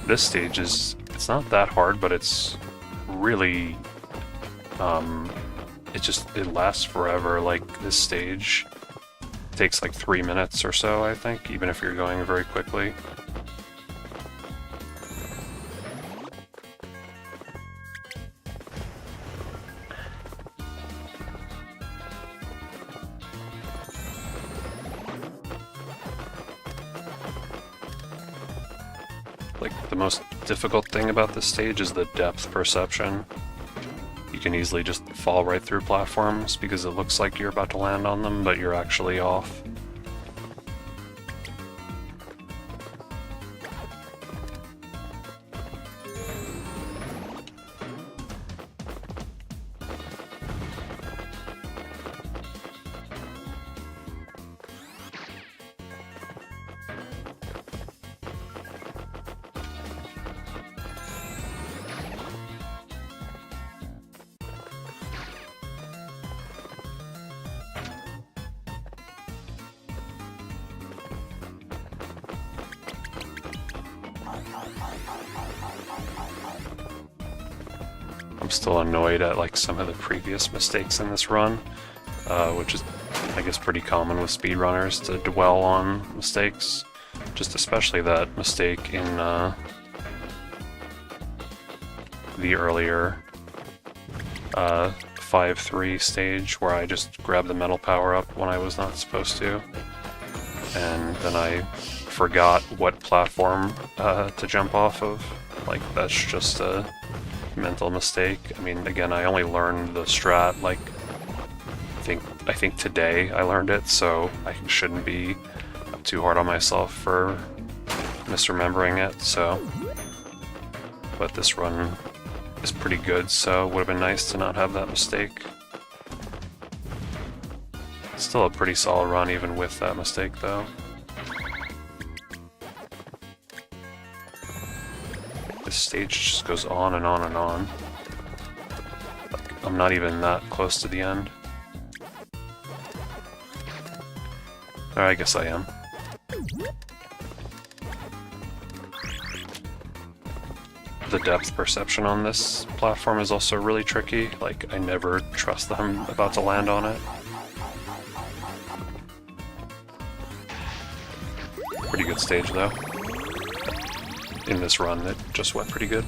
This stage is... It's not that hard, but it's really... It lasts forever, like, this stage. takes like 3 minutes or so, I think, even if you're going very quickly. Like, the most difficult thing about this stage is the depth perception. You can easily just fall right through platforms because it looks like you're about to land on them, but you're actually off. I'm still annoyed at like some of the previous mistakes in this run, which is, I guess, pretty common with speedrunners to dwell on mistakes. Just especially that mistake in the earlier 5-3 stage where I just grabbed the metal power-up when I was not supposed to. And then I forgot what platform to jump off of. Like, that's just a mental mistake. I mean, again, I only learned the strat, like, I think today I learned it, so I shouldn't be too hard on myself for misremembering it, so. But this run is pretty good, so it would have been nice to not have that mistake. It's still a pretty solid run even with that mistake, though. This stage just goes on and on and on. Like, I'm not even that close to the end. Or I guess I am. The depth perception on this platform is also really tricky. Like, I never trust that I'm about to land on it. Pretty good stage, though. In this run, it just went pretty good.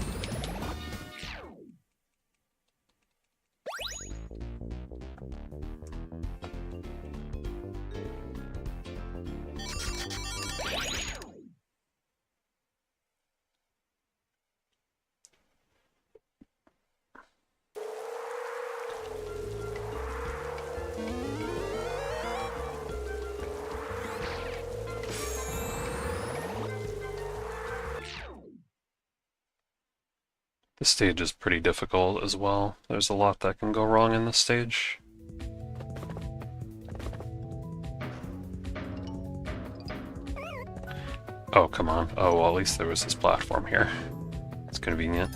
This stage is pretty difficult as well. There's a lot that can go wrong in this stage. Oh, come on. Oh, well, at least there was this platform here. It's convenient.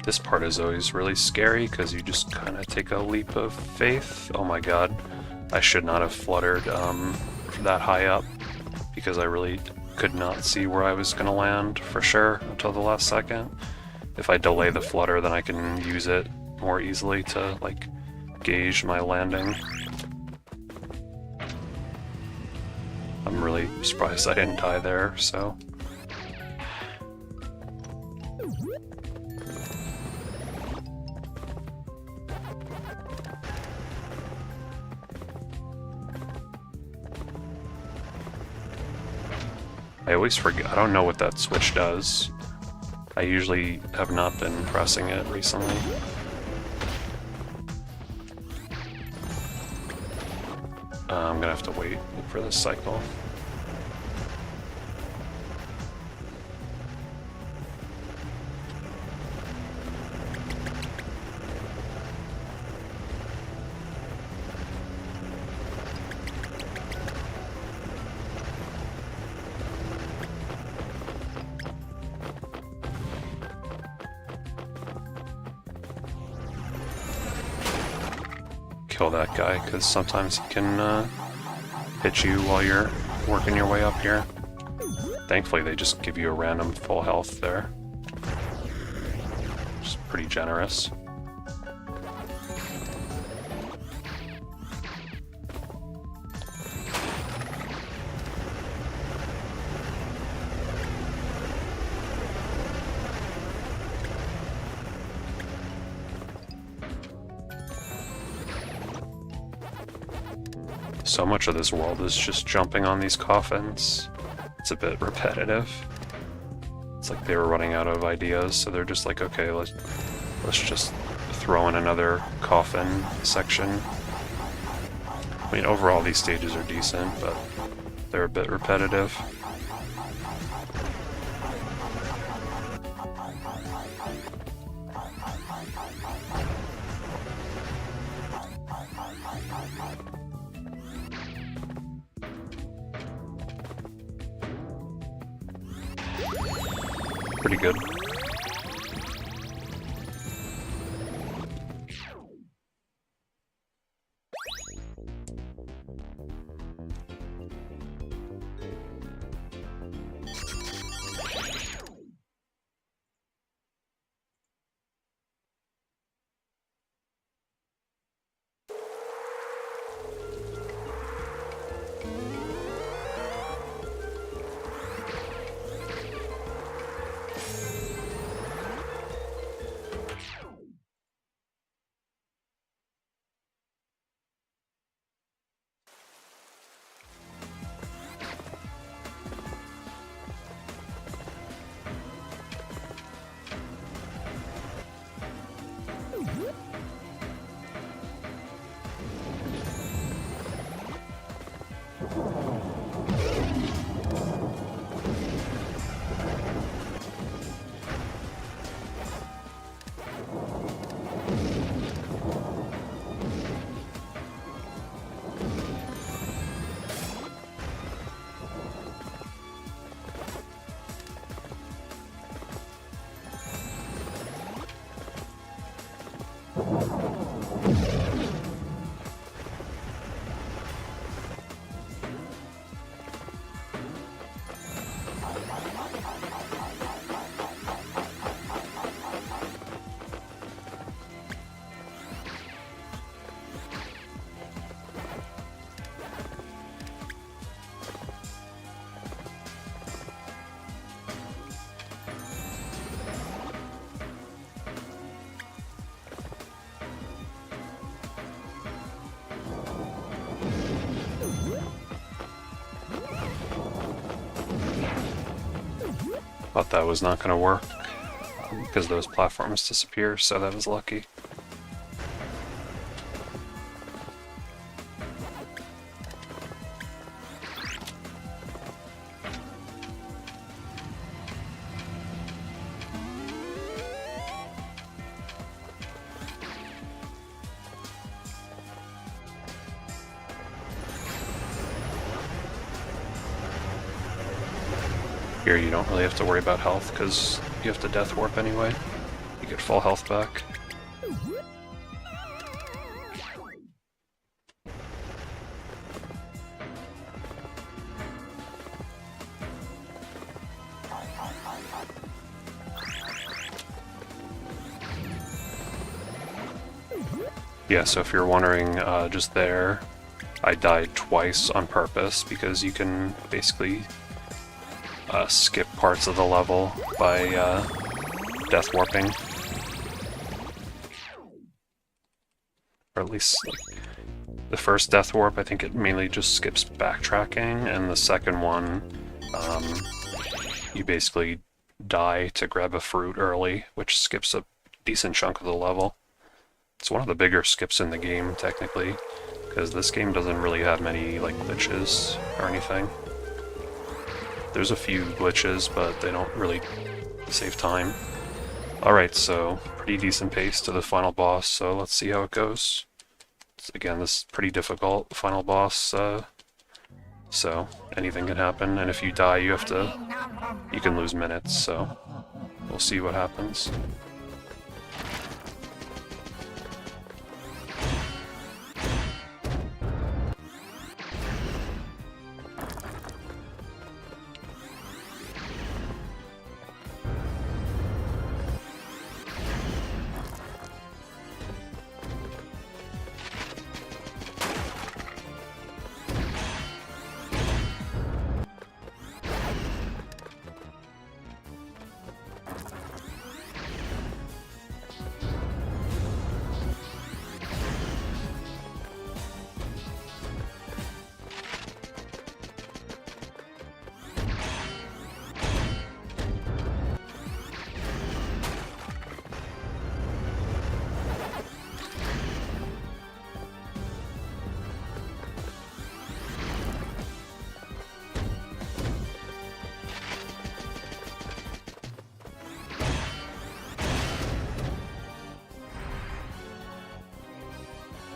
This part is always really scary because you just kind of take a leap of faith. Oh my god. I should not have fluttered that high up because I really could not see where I was going to land for sure until the last second. If I delay the flutter, then I can use it more easily to like gauge my landing. I'm really surprised I didn't die there, so. I always forget, I don't know what that switch does. I usually have not been pressing it recently. I'm gonna have to wait for this cycle. Kill that guy, because sometimes he can hit you while you're working your way up here. Thankfully, they just give you a random full health there. pretty generous. So much of this world is just jumping on these coffins. It's a bit repetitive. It's like they were running out of ideas, so they're just like, okay, let's just throw in another coffin section. I mean, overall these stages are decent, but they're a bit repetitive. Pretty good. Thought that was not going to work because those platforms disappear, so that was lucky. Here you don't really have to worry about health because you have to death warp anyway. You get full health back. Yeah, so if you're wondering, just there, I died twice on purpose because you can basically skip parts of the level by death warping. Or at least like, the first death warp, I think it mainly just skips backtracking, and the second one, you basically die to grab a fruit early, which skips a decent chunk of the level. It's one of the bigger skips in the game, technically, because this game doesn't really have many like glitches or anything. There's a few glitches, but they don't really save time. Alright, so pretty decent pace to the final boss, so let's see how it goes. Again, this is pretty difficult, final boss, so anything can happen, and if you die you can lose minutes, so we'll see what happens.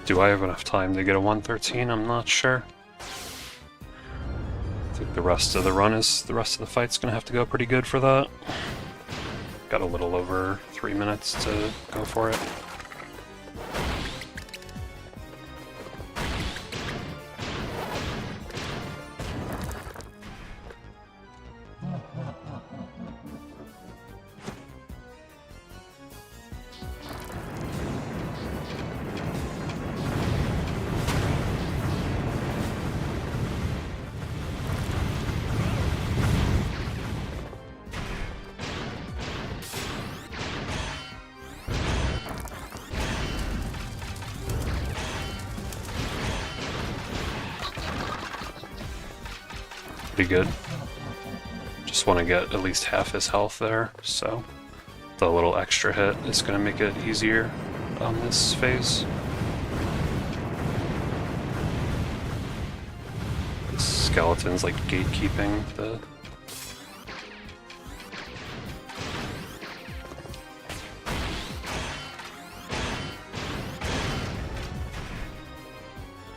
Do I have enough time to get a 113? I'm not sure. I think the rest of the fight's gonna have to go pretty good for that. Got a little over 3 minutes to go for it. Pretty good. Just want to get at least half his health there, so the little extra hit is going to make it easier on this phase. The skeleton's like gatekeeping the...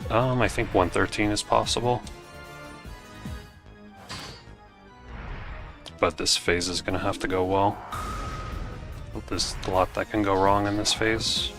I think 113 is possible. But this phase is going to have to go well. There's a lot that can go wrong in this phase.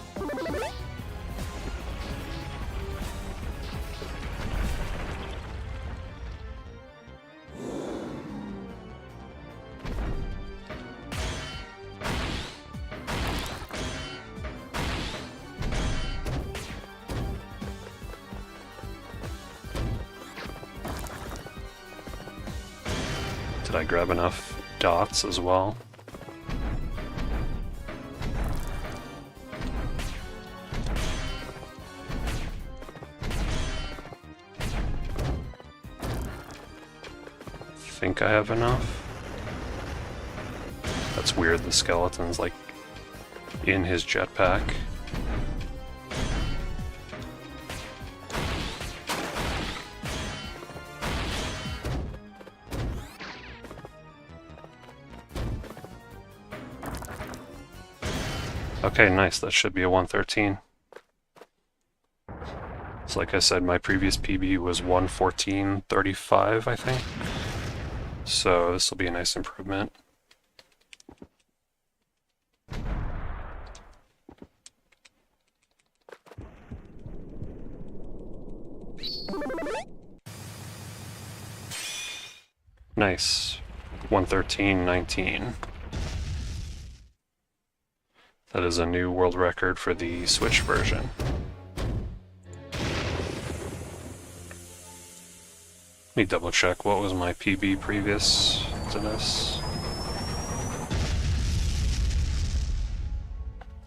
Did I grab enough dots as well? I think I have enough. That's weird, the skeleton's like in his jetpack. Okay, nice, that should be a 113. So like I said, my previous PB was 114.35, I think. So this will be a nice improvement. Nice. 113.19. That is a new world record for the Switch version. Let me double check what was my PB previous to this.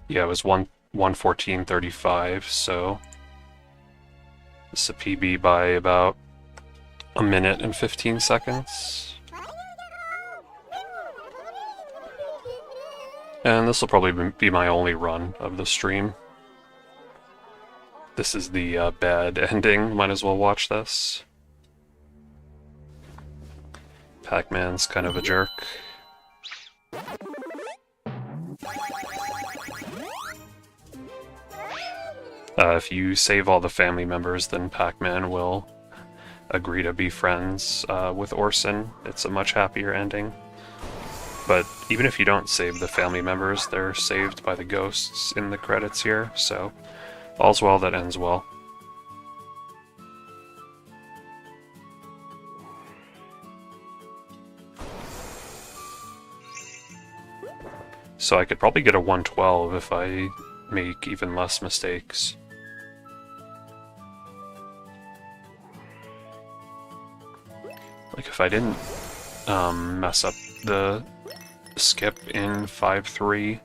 Yeah, it was 114.35, so it's a PB by about a minute and 15 seconds. And this will probably be my only run of the stream. This is the bad ending, might as well watch this. Pac-Man's kind of a jerk. If you save all the family members, then Pac-Man will agree to be friends with Orson. It's a much happier ending. But even if you don't save the family members, they're saved by the ghosts in the credits here, so all's well that ends well. So I could probably get a 112 if I make even less mistakes. Like if I didn't mess up the skip in 5-3,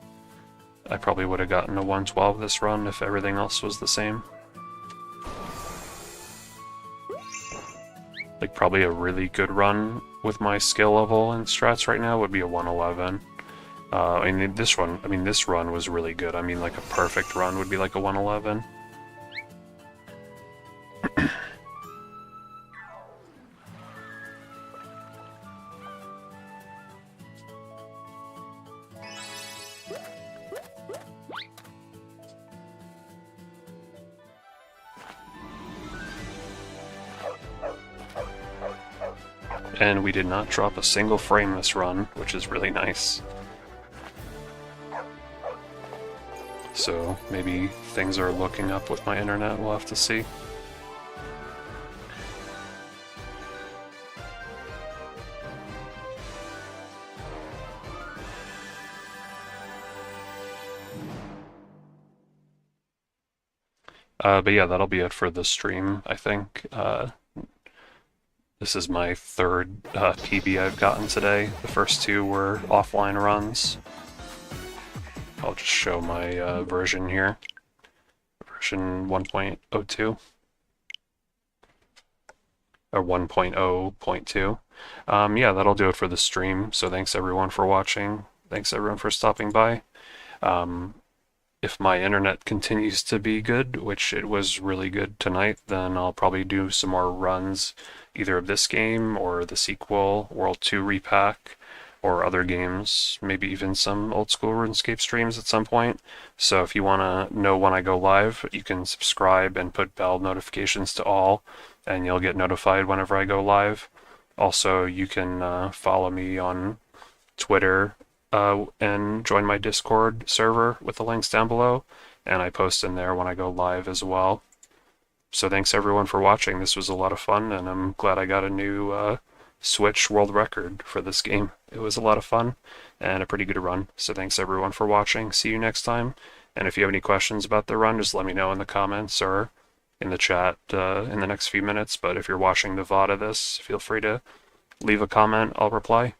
I probably would have gotten a 112 this run if everything else was the same. Like probably a really good run with my skill level and strats right now would be a 111. This run was really good. I mean, like a perfect run would be like a 111. And we did not drop a single frame this run, which is really nice. So maybe things are looking up with my internet, we'll have to see. But yeah, that'll be it for the stream, I think. This is my third PB I've gotten today. The first two were offline runs. I'll just show my version here. Version 1.02. Or 1.0.2. Yeah, that'll do it for the stream. So thanks everyone for watching. Thanks everyone for stopping by. If my internet continues to be good, which it was really good tonight, then I'll probably do some more runs, either of this game or the sequel, World 2 Re-PAC, or other games, maybe even some old school RuneScape streams at some point. So if you want to know when I go live, you can subscribe and put bell notifications to all, and you'll get notified whenever I go live. Also, you can follow me on Twitter, and join my Discord server with the links down below, and I post in there when I go live as well. So thanks everyone for watching. This was a lot of fun, and I'm glad I got a new Switch world record for this game. It was a lot of fun and a pretty good run. So thanks everyone for watching. See you next time. And if you have any questions about the run, just let me know in the comments or in the chat in the next few minutes. But if you're watching the VOD of this, feel free to leave a comment. I'll reply.